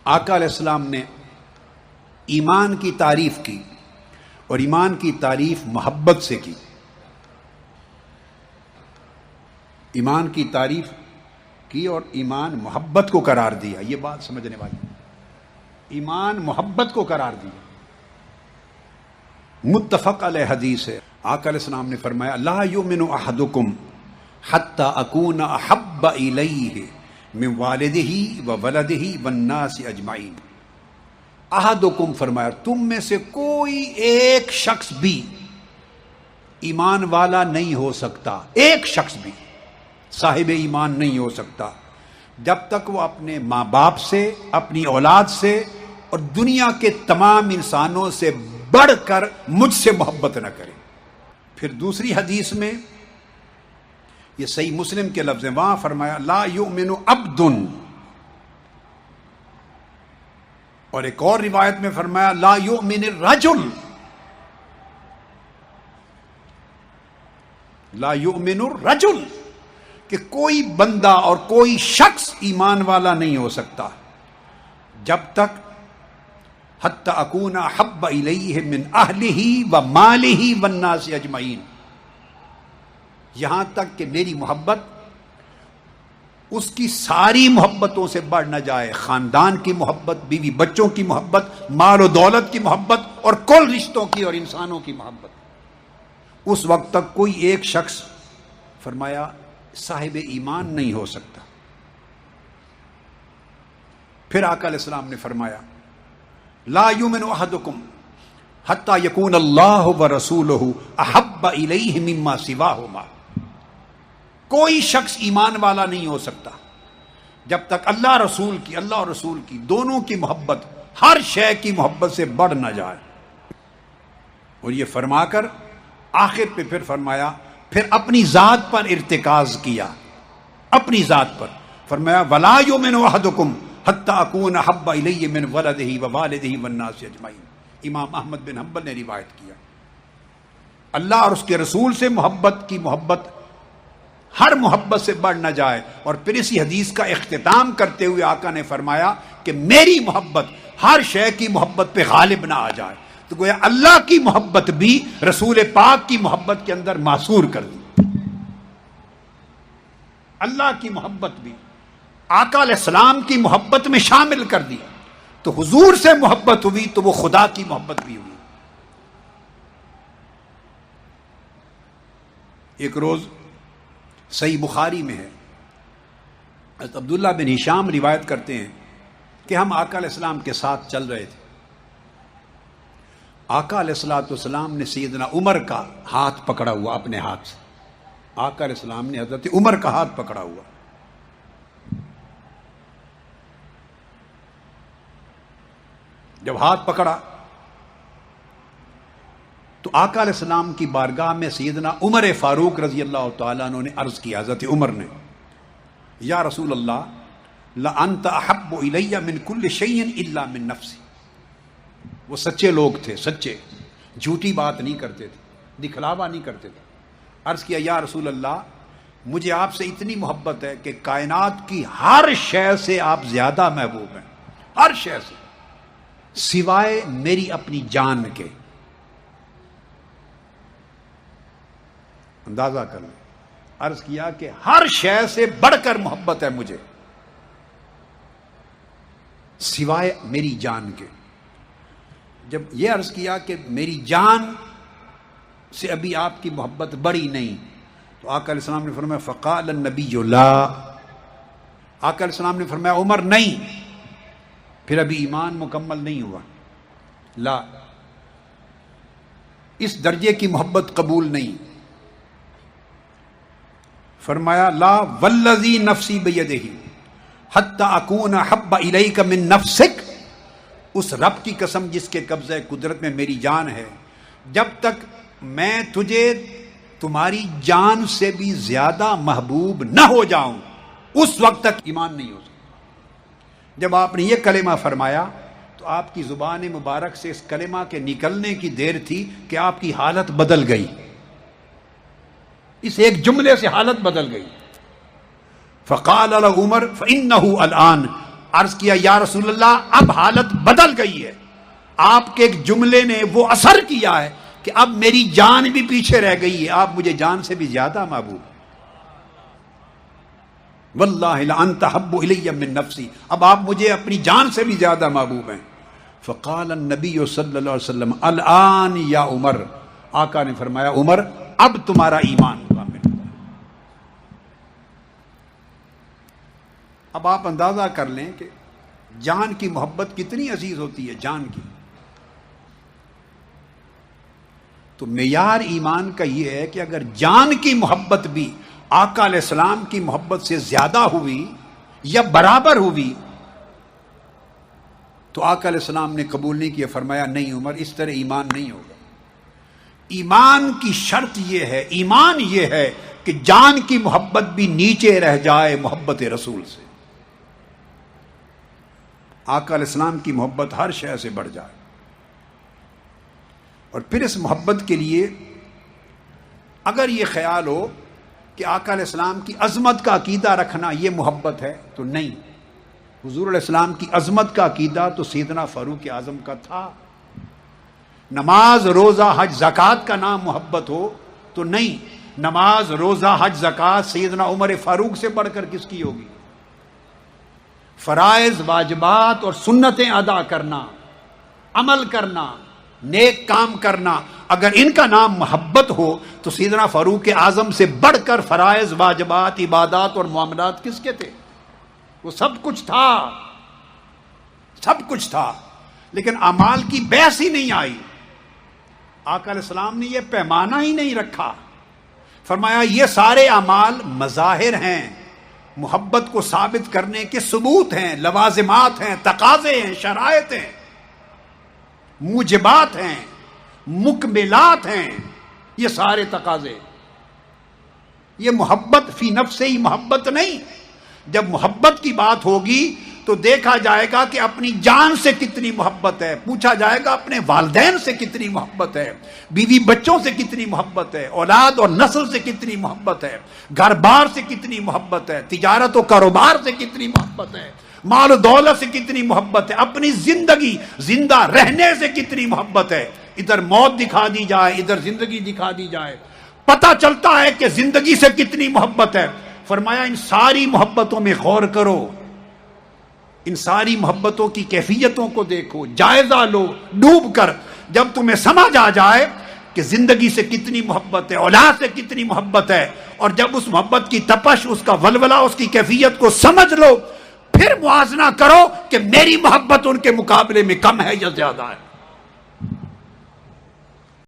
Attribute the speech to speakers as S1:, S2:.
S1: آقا علیہ السلام نے ایمان کی تعریف کی اور ایمان کی تعریف محبت سے کی. ایمان کی تعریف کی اور ایمان محبت کو قرار دیا. یہ بات سمجھنے والی. ایمان محبت کو قرار دیا. متفق علیہ حدیث ہے. آقا علیہ السلام نے فرمایا لا یؤمن احدکم حتی اکون احب الیہ من والدہ وولدہ والناس اجمعین. احدکم فرمایا تم میں سے کوئی ایک شخص بھی ایمان والا نہیں ہو سکتا. ایک شخص بھی صاحب ایمان نہیں ہو سکتا جب تک وہ اپنے ماں باپ سے، اپنی اولاد سے اور دنیا کے تمام انسانوں سے بڑھ کر مجھ سے محبت نہ کرے. پھر دوسری حدیث میں یہ صحیح مسلم کے لفظ ہیں، وہاں فرمایا لا یؤمن عبد، اور ایک اور روایت میں فرمایا لا یؤمن الرجل، لا یؤمن الرجل، کہ کوئی بندہ اور کوئی شخص ایمان والا نہیں ہو سکتا جب تک حتی اکون احب الیہ من اہلہ و مالہ والناس اجمعین، یہاں تک کہ میری محبت اس کی ساری محبتوں سے بڑھ نہ جائے. خاندان کی محبت، بیوی بچوں کی محبت، مال و دولت کی محبت اور کل رشتوں کی اور انسانوں کی محبت. اس وقت تک کوئی ایک شخص فرمایا صاحب ایمان نہیں ہو سکتا. پھر آقا علیہ السلام نے فرمایا لا یؤمن احدکم حتی یکون اللہ ورسولہ احب الیہ مما سواہما. کوئی شخص ایمان والا نہیں ہو سکتا جب تک اللہ اور رسول کی دونوں کی محبت ہر شے کی محبت سے بڑھ نہ جائے. اور یہ فرما کر آخر پہ پھر فرمایا، پھر اپنی ذات پر ارتکاز کیا. اپنی ذات پر فرمایا ولا یؤمن احدکم حتی اکون احب الیہ من ولدہ ووالدہ والناس اجمعین. امام احمد بن حنبل نے روایت کیا. اللہ اور اس کے رسول سے محبت کی محبت ہر محبت سے بڑھ نہ جائے. اور پھر اسی حدیث کا اختتام کرتے ہوئے آقا نے فرمایا کہ میری محبت ہر شے کی محبت پہ غالب نہ آ جائے. تو گویا اللہ کی محبت بھی رسول پاک کی محبت کے اندر معصور کر دی. اللہ کی محبت بھی آقا علیہ السلام کی محبت میں شامل کر دی. تو حضور سے محبت ہوئی تو وہ خدا کی محبت بھی ہوئی. ایک روز صحیح بخاری میں ہے، حضرت عبداللہ بن ہشام روایت کرتے ہیں کہ ہم آقا علیہ السلام کے ساتھ چل رہے تھے. آقا علیہ السلام نے سیدنا عمر کا ہاتھ پکڑا ہوا اپنے ہاتھ سے. آقا علیہ السلام نے حضرت عمر کا ہاتھ پکڑا ہوا. جب ہاتھ پکڑا تو آقا علیہ السلام کی بارگاہ میں سیدنا عمر فاروق رضی اللہ تعالیٰ عنہ نے عرض کیا، حضرت عمر نے، یا رسول اللہ لأنت احب الی من کل شیء الا من نفسی. وہ سچے لوگ تھے، سچے، جھوٹی بات نہیں کرتے تھے، دکھلاوا نہیں کرتے تھے. عرض کیا یا رسول اللہ مجھے آپ سے اتنی محبت ہے کہ کائنات کی ہر شے سے آپ زیادہ محبوب ہیں، ہر شے سے سوائے میری اپنی جان کے. اندازہ کر لیں. عرض کیا کہ ہر شے سے بڑھ کر محبت ہے مجھے سوائے میری جان کے. جب یہ عرض کیا کہ میری جان سے ابھی آپ کی محبت بڑی نہیں، تو آقا علیہ السلام نے فرمایا فقال النبی لا. آقا علیہ السلام نے فرمایا عمر نہیں، پھر ابھی ایمان مکمل نہیں ہوا. لا، اس درجے کی محبت قبول نہیں. فرمایا لا والذی نفسی بیدہ حتی اکون احب الیک من نفسک. اس رب کی قسم جس کے قبضہ قدرت میں میری جان ہے، جب تک میں تجھے تمہاری جان سے بھی زیادہ محبوب نہ ہو جاؤں اس وقت تک ایمان نہیں ہو سکتا. جب آپ نے یہ کلمہ فرمایا تو آپ کی زبان مبارک سے اس کلمہ کے نکلنے کی دیر تھی کہ آپ کی حالت بدل گئی. اس ایک جملے سے حالت بدل گئی. فقال له عمر فإنه الآن عرض کیا یا رسول اللہ اب حالت بدل گئی ہے، آپ کے ایک جملے نے وہ اثر کیا ہے کہ اب میری جان بھی پیچھے رہ گئی ہے، آپ مجھے جان سے بھی زیادہ محبوب، واللہ لانت احب الی من نفسی، اب آپ مجھے اپنی جان سے بھی زیادہ محبوب ہیں۔ فقال النبی صلی اللہ علیہ وسلم الآن یا عمر، آقا نے فرمایا عمر اب تمہارا ایمان کامل ہوا۔ اب آپ اندازہ کر لیں کہ جان کی محبت کتنی عزیز ہوتی ہے، جان کی۔ تو معیار ایمان کا یہ ہے کہ اگر جان کی محبت بھی آقا علیہ السلام کی محبت سے زیادہ ہوئی یا برابر ہوئی تو آقا علیہ السلام نے قبول نہیں کیا، فرمایا نہیں عمر اس طرح ایمان نہیں ہوگا۔ ایمان کی شرط یہ ہے، ایمان یہ ہے کہ جان کی محبت بھی نیچے رہ جائے محبت رسول سے، آقا علیہ السلام کی محبت ہر شے سے بڑھ جائے۔ اور پھر اس محبت کے لیے اگر یہ خیال ہو کہ آقا علیہ السلام کی عظمت کا عقیدہ رکھنا یہ محبت ہے تو نہیں، حضور علیہ السلام کی عظمت کا عقیدہ تو سیدنا فاروق اعظم کا تھا۔ نماز روزہ حج زکوٰۃ کا نام محبت ہو تو نہیں، نماز روزہ حج زکوٰۃ سیدنا عمر فاروق سے بڑھ کر کس کی ہوگی؟ فرائض واجبات اور سنتیں ادا کرنا، عمل کرنا، نیک کام کرنا، اگر ان کا نام محبت ہو تو سیدنا فاروق اعظم سے بڑھ کر فرائض واجبات عبادات اور معاملات کس کے تھے؟ وہ سب کچھ تھا، سب کچھ تھا، لیکن اعمال کی بحث ہی نہیں آئی۔ آقا علیہ السلام نے یہ پیمانہ ہی نہیں رکھا، فرمایا یہ سارے اعمال مظاہر ہیں، محبت کو ثابت کرنے کے ثبوت ہیں، لوازمات ہیں، تقاضے ہیں، شرائط ہیں، موجبات ہیں، مکملات ہیں، یہ سارے تقاضے۔ یہ محبت فی نفس ہی محبت نہیں، جب محبت کی بات ہوگی تو دیکھا جائے گا کہ اپنی جان سے کتنی محبت ہے، پوچھا جائے گا اپنے والدین سے کتنی محبت ہے، بیوی بچوں سے کتنی محبت ہے، اولاد اور نسل سے کتنی محبت ہے، گھر بار سے کتنی محبت ہے، تجارت و کاروبار سے کتنی محبت ہے، مال و دولت سے کتنی محبت ہے، اپنی زندگی زندہ رہنے سے کتنی محبت ہے۔ ادھر موت دکھا دی جائے، ادھر زندگی دکھا دی جائے، پتہ چلتا ہے کہ زندگی سے کتنی محبت ہے۔ فرمایا ان ساری محبتوں میں غور کرو، ان ساری محبتوں کی کیفیتوں کو دیکھو، جائزہ لو ڈوب کر، جب تمہیں سمجھ آ جائے کہ زندگی سے کتنی محبت ہے، اولاد سے کتنی محبت ہے، اور جب اس محبت کی تپش، اس کا ولولہ، اس کی کیفیت کو سمجھ لو، پھر موازنہ کرو کہ میری محبت ان کے مقابلے میں کم ہے یا زیادہ ہے۔